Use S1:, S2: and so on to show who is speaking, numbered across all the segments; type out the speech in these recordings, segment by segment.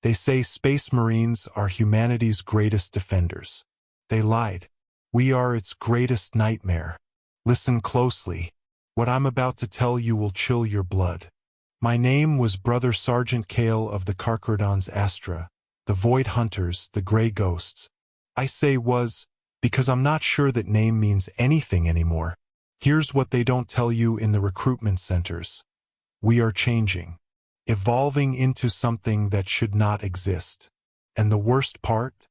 S1: They say space marines are humanity's greatest defenders. They lied. We are its greatest nightmare. Listen closely. What I'm about to tell you will chill your blood. My name was Brother Sergeant Kale of the Carcharodons Astra, the Void Hunters, the Grey Ghosts. I say was, because I'm not sure that name means anything anymore. Here's what they don't tell you in the recruitment centers. We are changing, evolving into something that should not exist. And the worst part?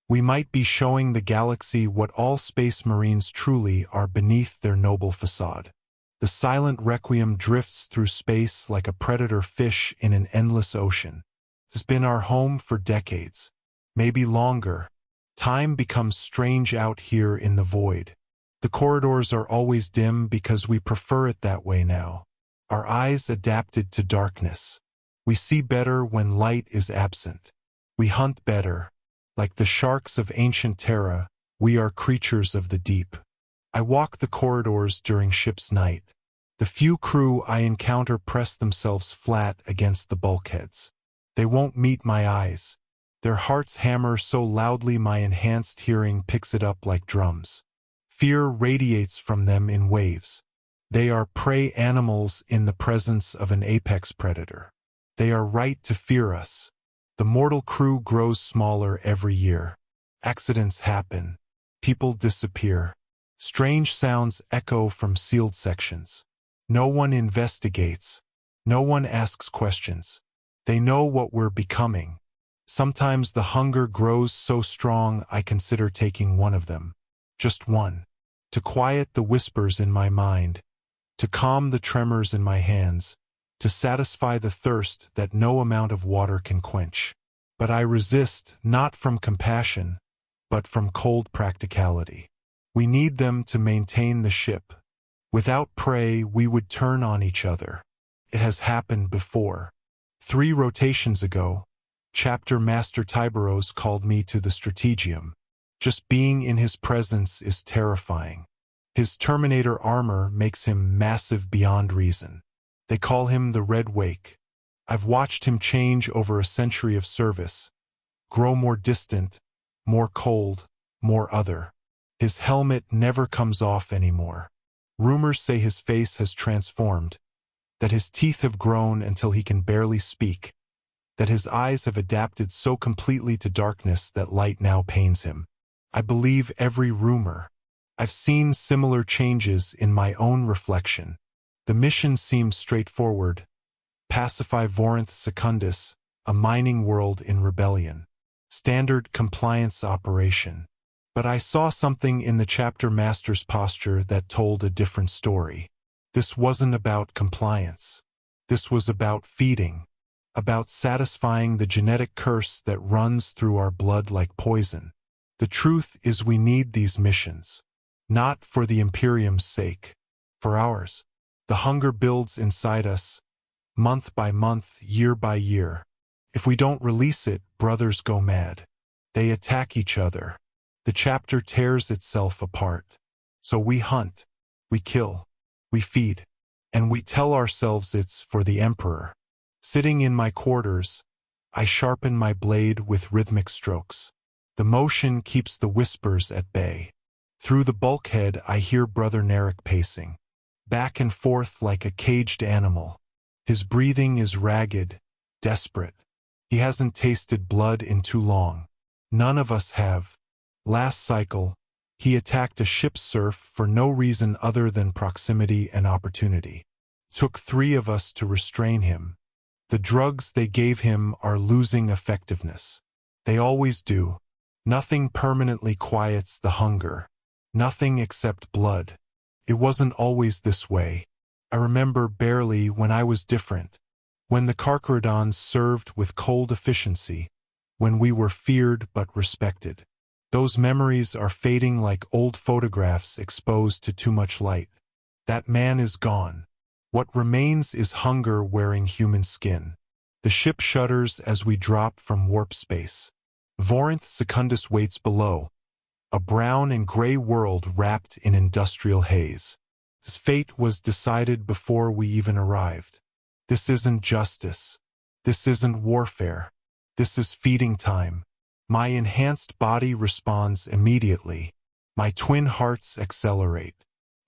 S1: We might be showing the galaxy what all space marines truly are beneath their noble facade. The silent requiem drifts through space like a predator fish in an endless ocean. It's been our home for decades, maybe longer. Time becomes strange out here in the void. The corridors are always dim because we prefer it that way now. Our eyes adapted to darkness. We see better when light is absent. We hunt better. Like the sharks of ancient Terra, we are creatures of the deep. I walk the corridors during ship's night. The few crew I encounter press themselves flat against the bulkheads. They won't meet my eyes. Their hearts hammer so loudly my enhanced hearing picks it up like drums. Fear radiates from them in waves. They are prey animals in the presence of an apex predator. They are right to fear us. The mortal crew grows smaller every year. Accidents happen. People disappear. Strange sounds echo from sealed sections. No one investigates. No one asks questions. They know what we're becoming. Sometimes the hunger grows so strong I consider taking one of them. Just one. To quiet the whispers in my mind. To calm the tremors in my hands. To satisfy the thirst that no amount of water can quench. But I resist, not from compassion, but from cold practicality. We need them to maintain the ship. Without prey, we would turn on each other. It has happened before. 3 rotations ago, Chapter Master Tiberos called me to the Strategium. Just being in his presence is terrifying. His Terminator armor makes him massive beyond reason. They call him the Red Wake. I've watched him change over a century of service, grow more distant, more cold, more other. His helmet never comes off anymore. Rumors say his face has transformed, that his teeth have grown until he can barely speak, that his eyes have adapted so completely to darkness that light now pains him. I believe every rumor. I've seen similar changes in my own reflection. The mission seemed straightforward. Pacify Vorinth Secundus, a mining world in rebellion. Standard compliance operation. But I saw something in the chapter master's posture that told a different story. This wasn't about compliance. This was about feeding. About satisfying the genetic curse that runs through our blood like poison. The truth is we need these missions. Not for the Imperium's sake. For ours. The hunger builds inside us. Month by month, year by year. If we don't release it, brothers go mad. They attack each other. The chapter tears itself apart. So we hunt, we kill, we feed, and we tell ourselves it's for the Emperor. Sitting in my quarters, I sharpen my blade with rhythmic strokes. The motion keeps the whispers at bay. Through the bulkhead I hear Brother Narek pacing, back and forth like a caged animal. His breathing is ragged, desperate. He hasn't tasted blood in too long. None of us have. Last cycle, he attacked a ship's surf for no reason other than proximity and opportunity. Took 3 of us to restrain him. The drugs they gave him are losing effectiveness. They always do. Nothing permanently quiets the hunger. Nothing except blood. It wasn't always this way. I remember barely when I was different. When the Carcharodons served with cold efficiency. When we were feared but respected. Those memories are fading like old photographs exposed to too much light. That man is gone. What remains is hunger wearing human skin. The ship shudders as we drop from warp space. Vorinth Secundus waits below. A brown and gray world wrapped in industrial haze. His fate was decided before we even arrived. This isn't justice. This isn't warfare. This is feeding time. My enhanced body responds immediately. My twin hearts accelerate.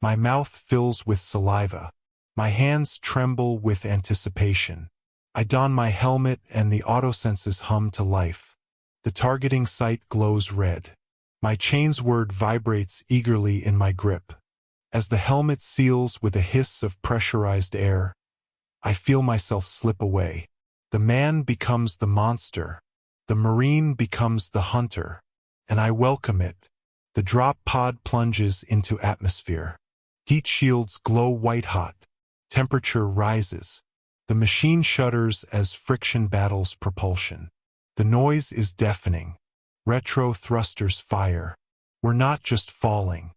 S1: My mouth fills with saliva. My hands tremble with anticipation. I don my helmet and the autosenses hum to life. The targeting sight glows red. My chain's word vibrates eagerly in my grip. As the helmet seals with a hiss of pressurized air, I feel myself slip away. The man becomes the monster. The Marine becomes the hunter. And I welcome it. The drop pod plunges into atmosphere. Heat shields glow white-hot. Temperature rises. The machine shudders as friction battles propulsion. The noise is deafening. Retro thrusters fire. We're not just falling.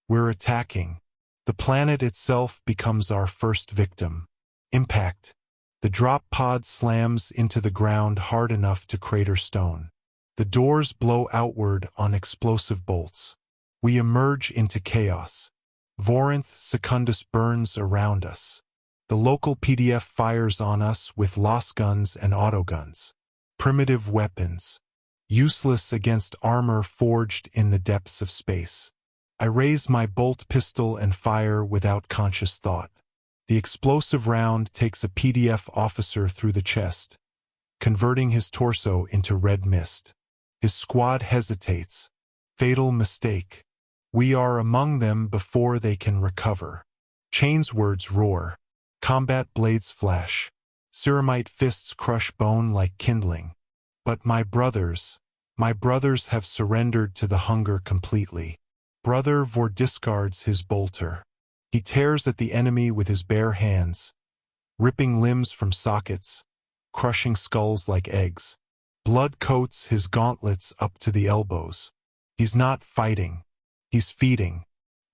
S1: We're attacking. The planet itself becomes our first victim. Impact. The drop pod slams into the ground hard enough to crater stone. The doors blow outward on explosive bolts. We emerge into chaos. Vorinth Secundus burns around us. The local PDF fires on us with loss guns and autoguns. Primitive weapons. Useless against armor forged in the depths of space. I raise my bolt pistol and fire without conscious thought. The explosive round takes a PDF officer through the chest, converting his torso into red mist. His squad hesitates. Fatal mistake. We are among them before they can recover. Chain's words roar. Combat blades flash. Ceramite fists crush bone like kindling. But my brothers have surrendered to the hunger completely. Brother Vor discards his bolter. He tears at the enemy with his bare hands, ripping limbs from sockets, crushing skulls like eggs. Blood coats his gauntlets up to the elbows. He's not fighting. He's feeding.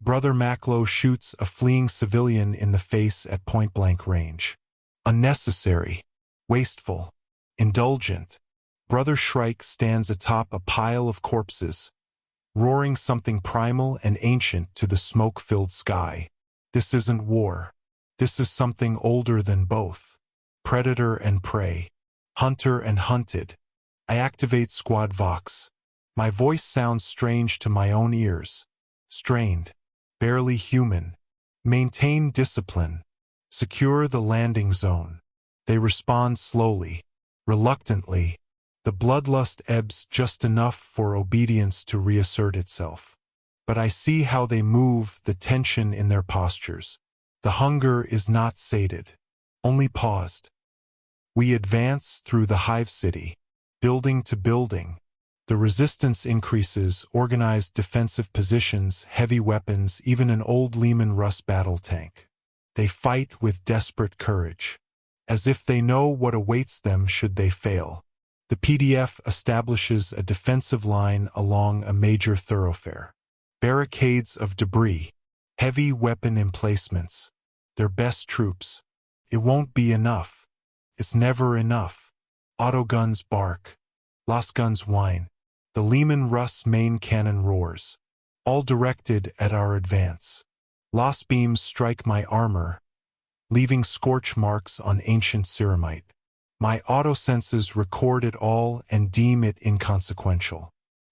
S1: Brother Maklo shoots a fleeing civilian in the face at point-blank range. Unnecessary. Wasteful. Indulgent. Brother Shrike stands atop a pile of corpses, roaring something primal and ancient to the smoke-filled sky. This isn't war. This is something older than both. Predator and prey. Hunter and hunted. I activate Squad Vox. My voice sounds strange to my own ears. Strained. Barely human. Maintain discipline. Secure the landing zone. They respond slowly. Reluctantly. The bloodlust ebbs just enough for obedience to reassert itself. But I see how they move, the tension in their postures. The hunger is not sated, only paused. We advance through the hive city, building to building. The resistance increases, organized defensive positions, heavy weapons, even an old Lehman Russ battle tank. They fight with desperate courage, as if they know what awaits them should they fail. The PDF establishes a defensive line along a major thoroughfare. Barricades of debris, heavy weapon emplacements, their best troops. It won't be enough. It's never enough. Autoguns bark. Las guns whine. The Lehman Russ main cannon roars, all directed at our advance. Loss beams strike my armor, leaving scorch marks on ancient ceramite. My autosenses record it all and deem it inconsequential.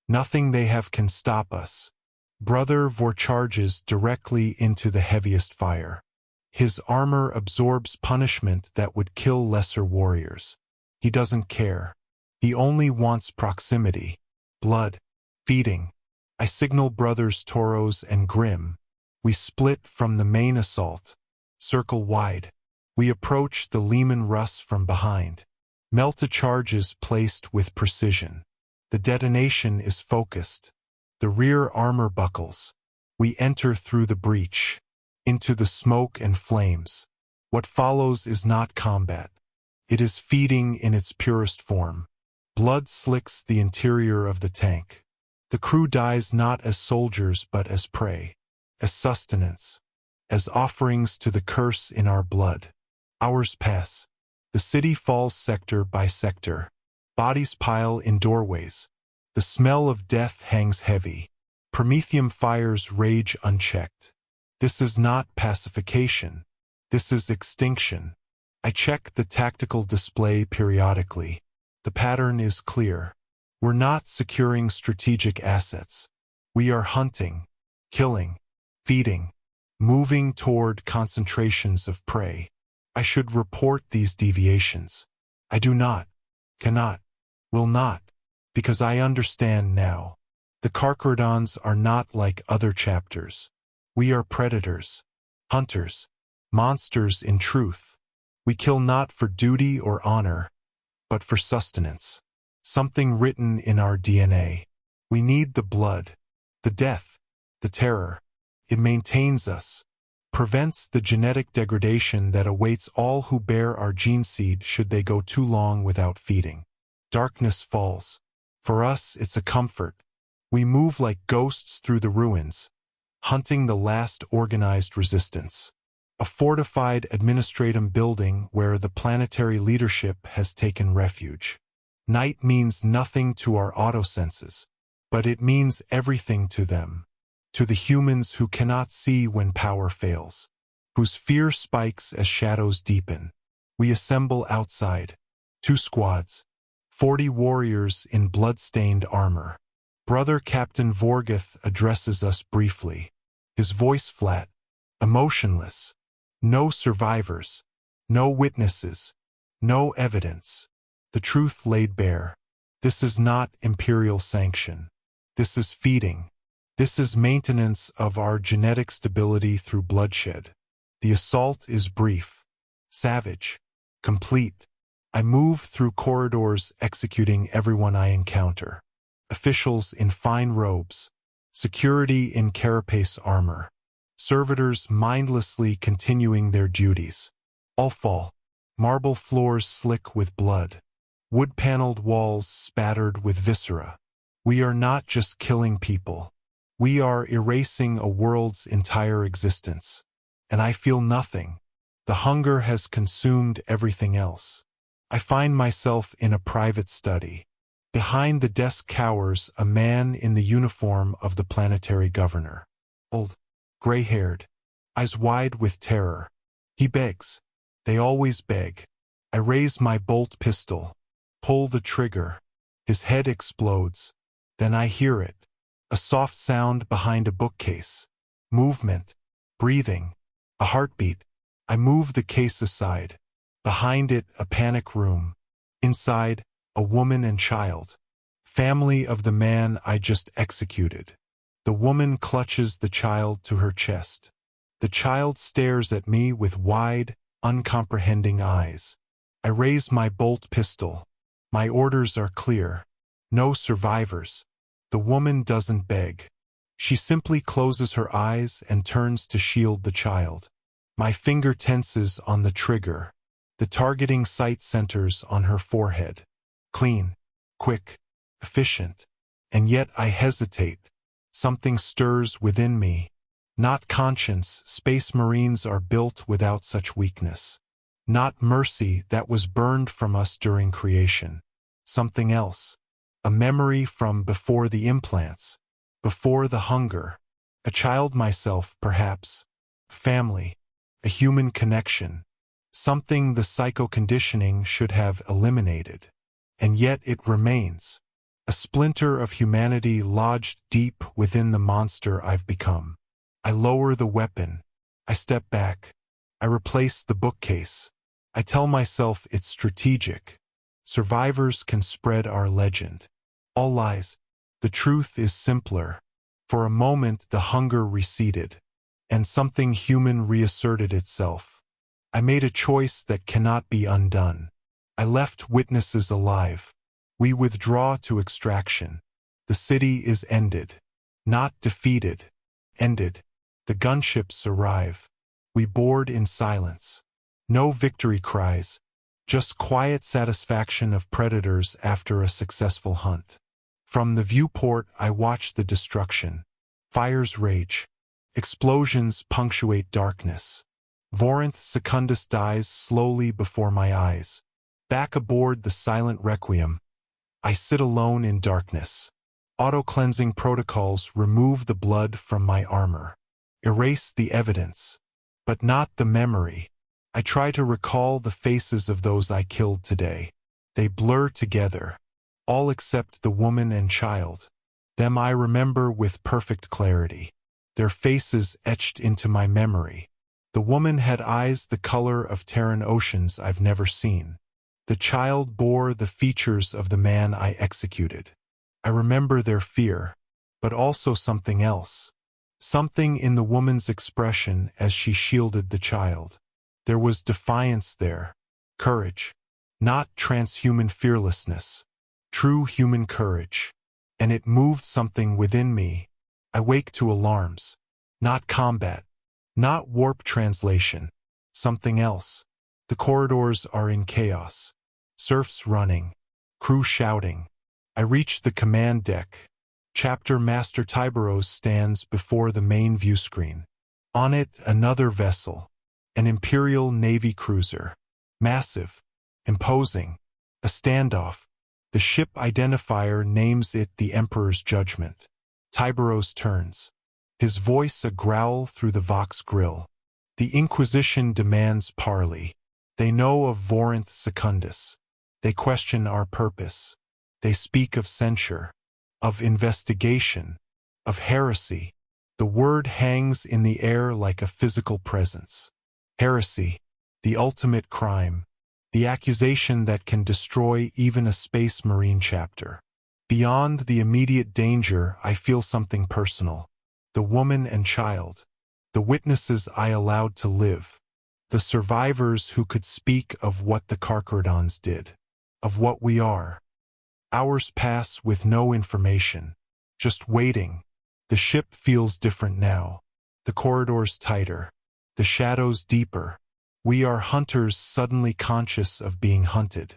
S1: Nothing they have can stop us. Brother Vor charges directly into the heaviest fire. His armor absorbs punishment that would kill lesser warriors. He doesn't care. He only wants proximity. Blood. Feeding. I signal brothers Toros and Grim. We split from the main assault. Circle wide. We approach the Lehman Russ from behind. Melta charges placed with precision. The detonation is focused. The rear armor buckles. We enter through the breach, into the smoke and flames. What follows is not combat. It is feeding in its purest form. Blood slicks the interior of the tank. The crew dies not as soldiers but as prey, as sustenance, as offerings to the curse in our blood. Hours pass. The city falls sector by sector. Bodies pile in doorways. The smell of death hangs heavy. Prometheum fires rage unchecked. This is not pacification. This is extinction. I check the tactical display periodically. The pattern is clear. We're not securing strategic assets. We are hunting, killing, feeding, moving toward concentrations of prey. I should report these deviations. I do not, cannot, will not, because I understand now. The Carcharodons are not like other chapters. We are predators, hunters, monsters in truth. We kill not for duty or honor, but for sustenance. Something written in our DNA. We need the blood, the death, the terror. It maintains us, prevents the genetic degradation that awaits all who bear our gene seed should they go too long without feeding. Darkness falls. For us, it's a comfort. We move like ghosts through the ruins, hunting the last organized resistance. A fortified administratum building where the planetary leadership has taken refuge. Night means nothing to our autosenses, but it means everything to them. To the humans who cannot see when power fails, whose fear spikes as shadows deepen. We assemble outside. 2 squads, 40 warriors in blood-stained armor. Brother Captain Vorgoth addresses us briefly, his voice flat, emotionless. No survivors, no witnesses, no evidence. The truth laid bare. This is not imperial sanction. This is feeding. This is maintenance of our genetic stability through bloodshed. The assault is brief, savage, complete. I move through corridors executing everyone I encounter. Officials in fine robes, security in carapace armor, servitors mindlessly continuing their duties. All fall, marble floors slick with blood, wood-paneled walls spattered with viscera. We are not just killing people. We are erasing a world's entire existence. And I feel nothing. The hunger has consumed everything else. I find myself in a private study. Behind the desk cowers a man in the uniform of the planetary governor. Old, gray-haired, eyes wide with terror. He begs. They always beg. I raise my bolt pistol, pull the trigger. His head explodes. Then I hear it. A soft sound behind a bookcase. Movement. Breathing. A heartbeat. I move the case aside. Behind it, a panic room. Inside, a woman and child. Family of the man I just executed. The woman clutches the child to her chest. The child stares at me with wide, uncomprehending eyes. I raise my bolt pistol. My orders are clear. No survivors. The woman doesn't beg. She simply closes her eyes and turns to shield the child. My finger tenses on the trigger. The targeting sight centers on her forehead. Clean, quick, efficient. And yet I hesitate. Something stirs within me. Not conscience, Space Marines are built without such weakness. Not mercy that was burned from us during creation. Something else. A memory from before the implants. Before the hunger. A child myself, perhaps. Family. A human connection. Something the psycho-conditioning should have eliminated. And yet it remains. A splinter of humanity lodged deep within the monster I've become. I lower the weapon. I step back. I replace the bookcase. I tell myself it's strategic. Survivors can spread our legend. All lies. The truth is simpler. For a moment the hunger receded, and something human reasserted itself. I made a choice that cannot be undone. I left witnesses alive. We withdraw to extraction. The city is ended. Not defeated. Ended. The gunships arrive. We board in silence. No victory cries. Just quiet satisfaction of predators after a successful hunt. From the viewport I watch the destruction. Fires rage. Explosions punctuate darkness. Vorinth Secundus dies slowly before my eyes. Back aboard the silent requiem, I sit alone in darkness. Auto-cleansing protocols remove the blood from my armor. Erase the evidence, but not the memory. I try to recall the faces of those I killed today. They blur together, all except the woman and child. Them I remember with perfect clarity, their faces etched into my memory. The woman had eyes the color of Terran oceans I've never seen. The child bore the features of the man I executed. I remember their fear, but also something else. Something in the woman's expression as she shielded the child. There was defiance there, courage, not transhuman fearlessness, true human courage. And it moved something within me. I wake to alarms, not combat, not warp translation, something else. The corridors are in chaos, serfs running, crew shouting. I reach the command deck. Chapter Master Tyberos stands before the main view screen. On it, another vessel, an Imperial Navy cruiser. Massive, imposing, a standoff. The ship identifier names it the Emperor's Judgment. Tyberos turns, his voice a growl through the Vox grill. The Inquisition demands parley. They know of Vorinth Secundus. They question our purpose. They speak of censure, of investigation, of heresy. The word hangs in the air like a physical presence. Heresy, the ultimate crime. The accusation that can destroy even a Space Marine chapter. Beyond the immediate danger, I feel something personal. The woman and child. The witnesses I allowed to live. The survivors who could speak of what the Carcharodons did. Of what we are. Hours pass with no information. Just waiting. The ship feels different now. The corridors tighter. The shadows deeper. We are hunters suddenly conscious of being hunted,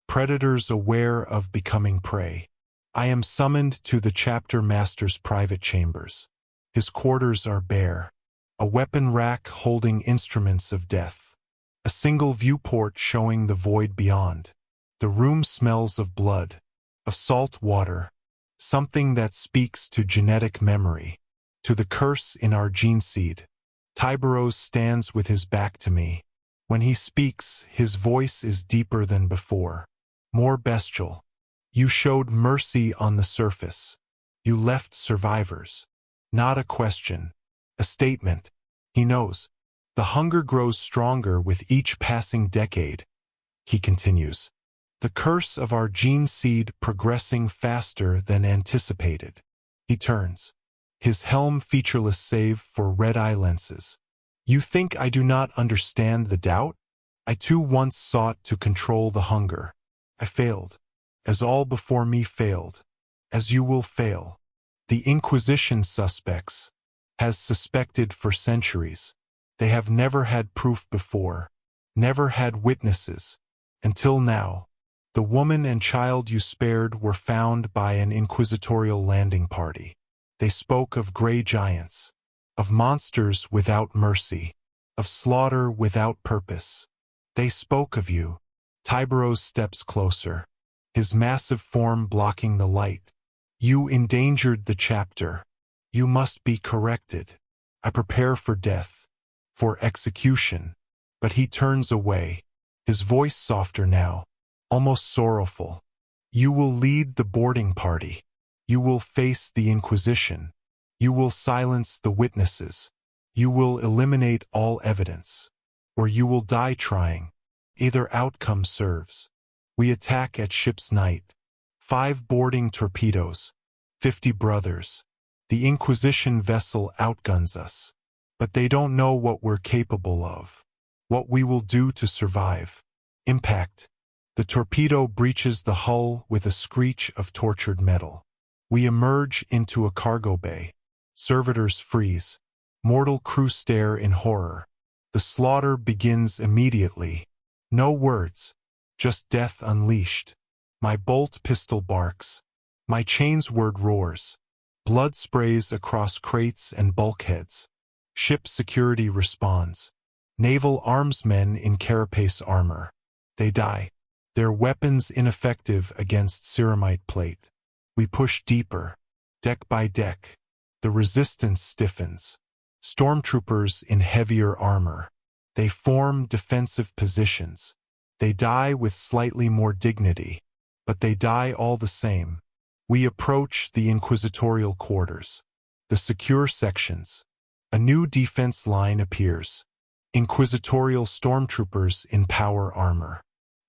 S1: predators aware of becoming prey. I am summoned to the chapter master's private chambers. His quarters are bare, a weapon rack holding instruments of death, a single viewport showing the void beyond. The room smells of blood, of salt water, something that speaks to genetic memory, to the curse in our gene seed. Tyberos stands with his back to me. When he speaks, his voice is deeper than before, more bestial. You showed mercy on the surface. You left survivors. Not a question, a statement. He knows. The hunger grows stronger with each passing decade. He continues. The curse of our gene seed progressing faster than anticipated. He turns. His helm featureless save for red-eye lenses. You think I do not understand the doubt? I too once sought to control the hunger. I failed, as all before me failed, as you will fail. The Inquisition suspects has suspected for centuries. They have never had proof before, never had witnesses, until now. The woman and child you spared were found by an inquisitorial landing party. They spoke of gray giants, of monsters without mercy, of slaughter without purpose. They spoke of you. Tyberos steps closer, his massive form blocking the light. You endangered the chapter. You must be corrected. I prepare for death, for execution. But he turns away, his voice softer now, almost sorrowful. You will lead the boarding party. You will face the Inquisition. You will silence the witnesses. You will eliminate all evidence. Or you will die trying. Either outcome serves. We attack at ship's night. 5 boarding torpedoes. 50 brothers. The Inquisition vessel outguns us. But they don't know what we're capable of. What we will do to survive. Impact. The torpedo breaches the hull with a screech of tortured metal. We emerge into a cargo bay. Servitors freeze. Mortal crew stare in horror. The slaughter begins immediately. No words, just death unleashed. My bolt pistol barks. My chain's word roars. Blood sprays across crates and bulkheads. Ship security responds. Naval armsmen in carapace armor. They die. Their weapons ineffective against ceramite plate. We push deeper, deck by deck. The resistance stiffens. Stormtroopers in heavier armor. They form defensive positions. They die with slightly more dignity, but they die all the same. We approach the inquisitorial quarters, the secure sections. A new defense line appears. Inquisitorial stormtroopers in power armor.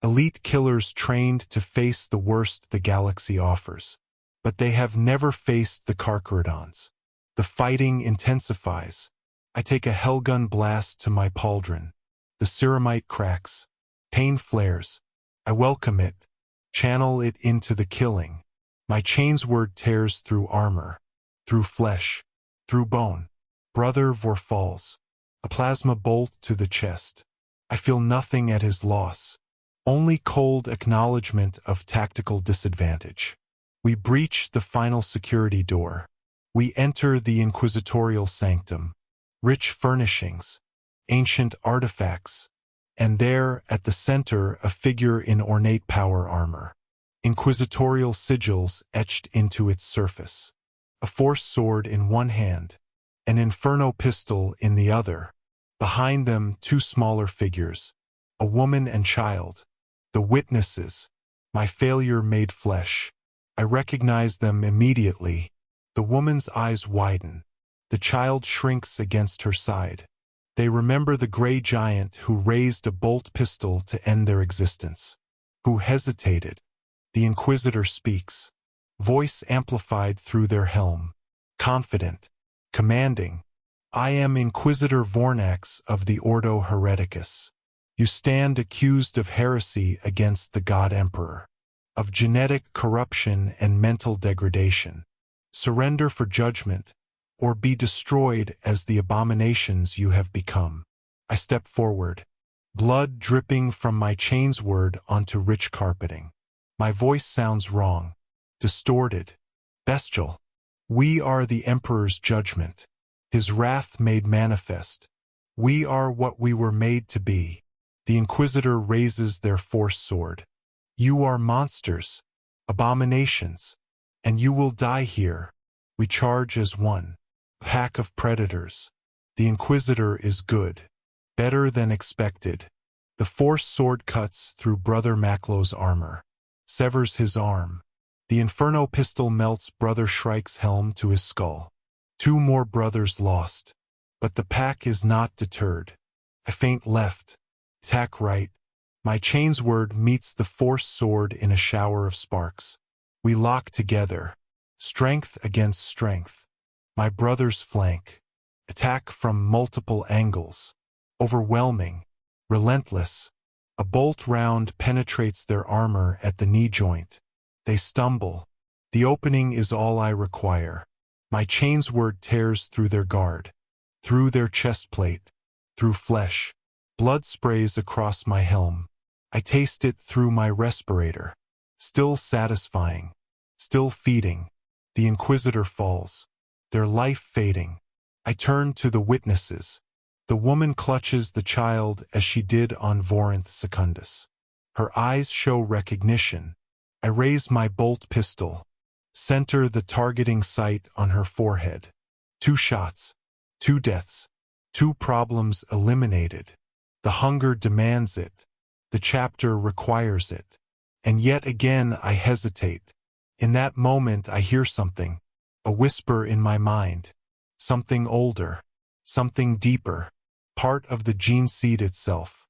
S1: Elite killers trained to face the worst the galaxy offers. But they have never faced the Carcharodons. The fighting intensifies. I take a hellgun blast to my pauldron. The ceramite cracks. Pain flares. I welcome it. Channel it into the killing. My chain's word tears through armor. Through flesh. Through bone. Brother Vor falls. A plasma bolt to the chest. I feel nothing at his loss. Only cold acknowledgement of tactical disadvantage. We breach the final security door. We enter the inquisitorial sanctum. Rich furnishings. Ancient artifacts. And there, at the center, a figure in ornate power armor. Inquisitorial sigils etched into its surface. A force sword in one hand. An inferno pistol in the other. Behind them, two smaller figures. A woman and child. The witnesses. My failure made flesh. I recognize them immediately. The woman's eyes widen. The child shrinks against her side. They remember the gray giant who raised a bolt pistol to end their existence. Who hesitated. The Inquisitor speaks. Voice amplified through their helm. Confident. Commanding. I am Inquisitor Vornax of the Ordo Hereticus. You stand accused of heresy against the God Emperor. Of genetic corruption and mental degradation. Surrender for judgment, or be destroyed as the abominations you have become. I step forward, blood dripping from my chain's word onto rich carpeting. My voice sounds wrong, distorted, bestial. We are the Emperor's judgment, his wrath made manifest. We are what we were made to be. The Inquisitor raises their force sword. You are monsters, abominations, and you will die here. We charge as one. Pack of predators. The Inquisitor is good. Better than expected. The force sword cuts through Brother Maklow's armor. Severs his arm. The Inferno pistol melts Brother Shrike's helm to his skull. Two more brothers lost. But the pack is not deterred. I feint left. Tack right. My chain's word meets the force sword in a shower of sparks. We lock together. Strength against strength. My brothers flank. Attack from multiple angles. Overwhelming. Relentless. A bolt round penetrates their armor at the knee joint. They stumble. The opening is all I require. My chain's word tears through their guard. Through their chest plate. Through flesh. Blood sprays across my helm. I taste it through my respirator. Still satisfying. Still feeding. The Inquisitor falls. Their life fading. I turn to the witnesses. The woman clutches the child as she did on Vorinth Secundus. Her eyes show recognition. I raise my bolt pistol. Center the targeting sight on her forehead. 2 shots. 2 deaths. 2 problems eliminated. The hunger demands it. The chapter requires it. And yet again I hesitate. In that moment I hear something. A whisper in my mind. Something older. Something deeper. Part of the gene seed itself.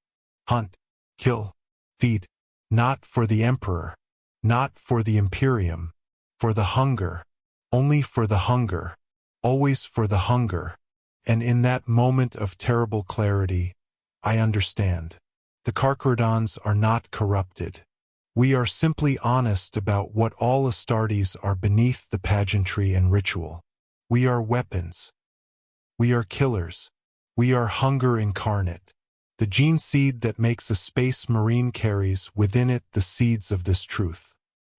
S1: Hunt. Kill. Feed. Not for the Emperor. Not for the Imperium. For the hunger. Only for the hunger. Always for the hunger. And in that moment of terrible clarity, I understand. The Carcharodons are not corrupted. We are simply honest about what all Astartes are beneath the pageantry and ritual. We are weapons. We are killers. We are hunger incarnate. The gene seed that makes a space marine carries within it the seeds of this truth.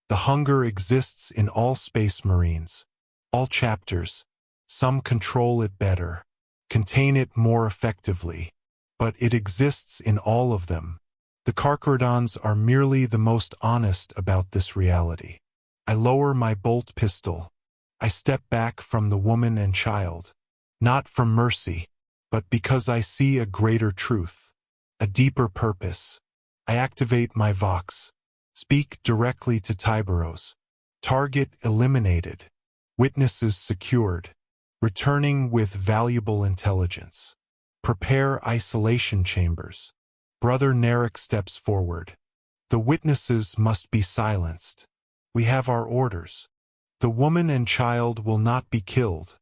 S1: The hunger exists in all space marines. All chapters. Some control it better. Contain it more effectively. But it exists in all of them. The Carcharodons are merely the most honest about this reality. I lower my bolt pistol. I step back from the woman and child. Not from mercy, but because I see a greater truth. A deeper purpose. I activate my Vox. Speak directly to Tyberos. Target eliminated. Witnesses secured. Returning with valuable intelligence. Prepare isolation chambers. Brother Narek steps forward. The witnesses must be silenced. We have our orders. The woman and child will not be killed,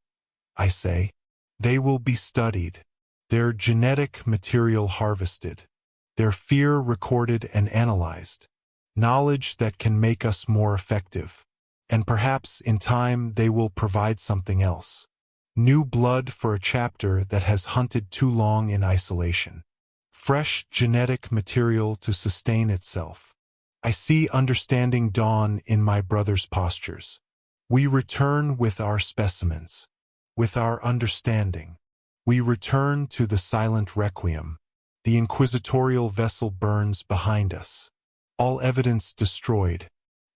S1: I say. They will be studied. Their genetic material harvested. Their fear recorded and analyzed. Knowledge that can make us more effective. And perhaps in time they will provide something else. New blood for a chapter that has hunted too long in isolation. Fresh genetic material to sustain itself. I see understanding dawn in my brother's postures. We return with our specimens. With our understanding. We return to the silent requiem. The inquisitorial vessel burns behind us. All evidence destroyed.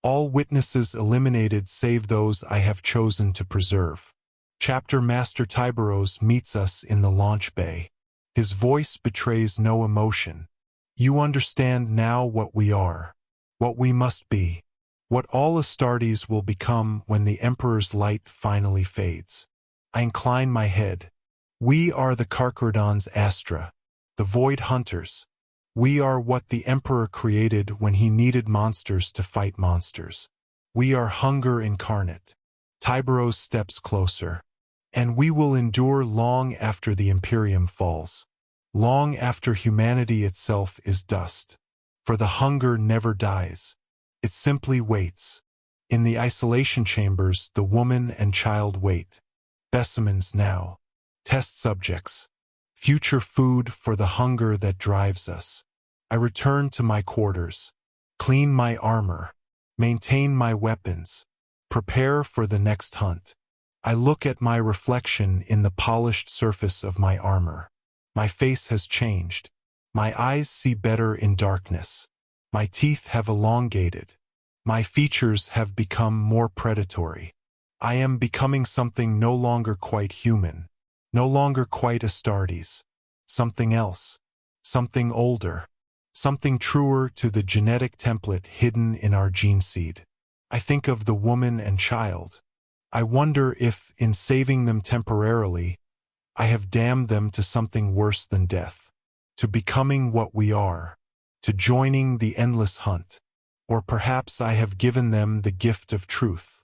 S1: All witnesses eliminated save those I have chosen to preserve. Chapter Master Tyberos meets us in the launch bay. His voice betrays no emotion. You understand now what we are. What we must be. What all Astartes will become when the Emperor's light finally fades. I incline my head. We are the Carcharodon's Astra. The Void Hunters. We are what the Emperor created when he needed monsters to fight monsters. We are hunger incarnate. Tyberos steps closer. And we will endure long after the Imperium falls. Long after humanity itself is dust. For the hunger never dies. It simply waits. In the isolation chambers, the woman and child wait. Specimens now. Test subjects. Future food for the hunger that drives us. I return to my quarters. Clean my armor. Maintain my weapons. Prepare for the next hunt. I look at my reflection in the polished surface of my armor. My face has changed. My eyes see better in darkness. My teeth have elongated. My features have become more predatory. I am becoming something no longer quite human. No longer quite Astartes. Something else. Something older. Something truer to the genetic template hidden in our gene seed. I think of the woman and child. I wonder if, in saving them temporarily, I have damned them to something worse than death. To becoming what we are. To joining the endless hunt. Or perhaps I have given them the gift of truth.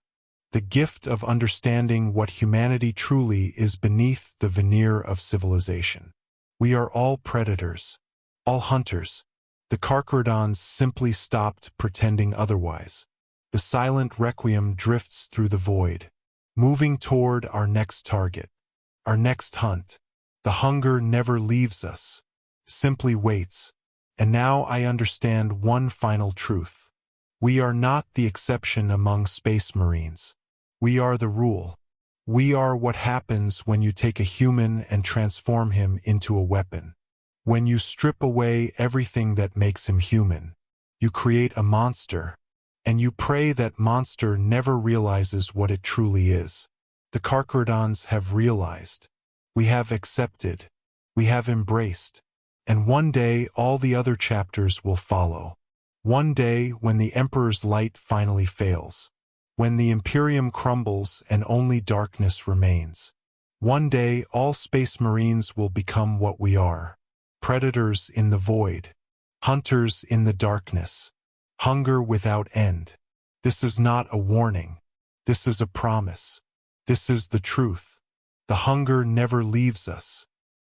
S1: The gift of understanding what humanity truly is beneath the veneer of civilization. We are all predators. All hunters. The Carcharodons simply stopped pretending otherwise. The silent requiem drifts through the void. Moving toward our next target. Our next hunt. The hunger never leaves us. Simply waits. And now I understand one final truth. We are not the exception among space marines. We are the rule. We are what happens when you take a human and transform him into a weapon. When you strip away everything that makes him human. You create a monster. And you pray that monster never realizes what it truly is. The Carcharodons have realized. We have accepted. We have embraced. And one day all the other chapters will follow. One day when the Emperor's light finally fails. When the Imperium crumbles and only darkness remains. One day all space marines will become what we are. Predators in the void. Hunters in the darkness. Hunger without end. This is not a warning. This is a promise. This is the truth. The hunger never leaves us.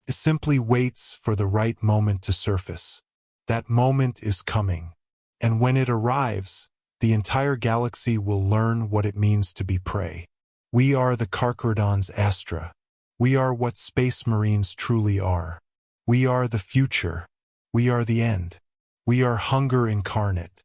S1: It simply waits for the right moment to surface. That moment is coming. And when it arrives, the entire galaxy will learn what it means to be prey. We are the Carcharodon's Astra. We are what space marines truly are. We are the future. We are the end. We are hunger incarnate.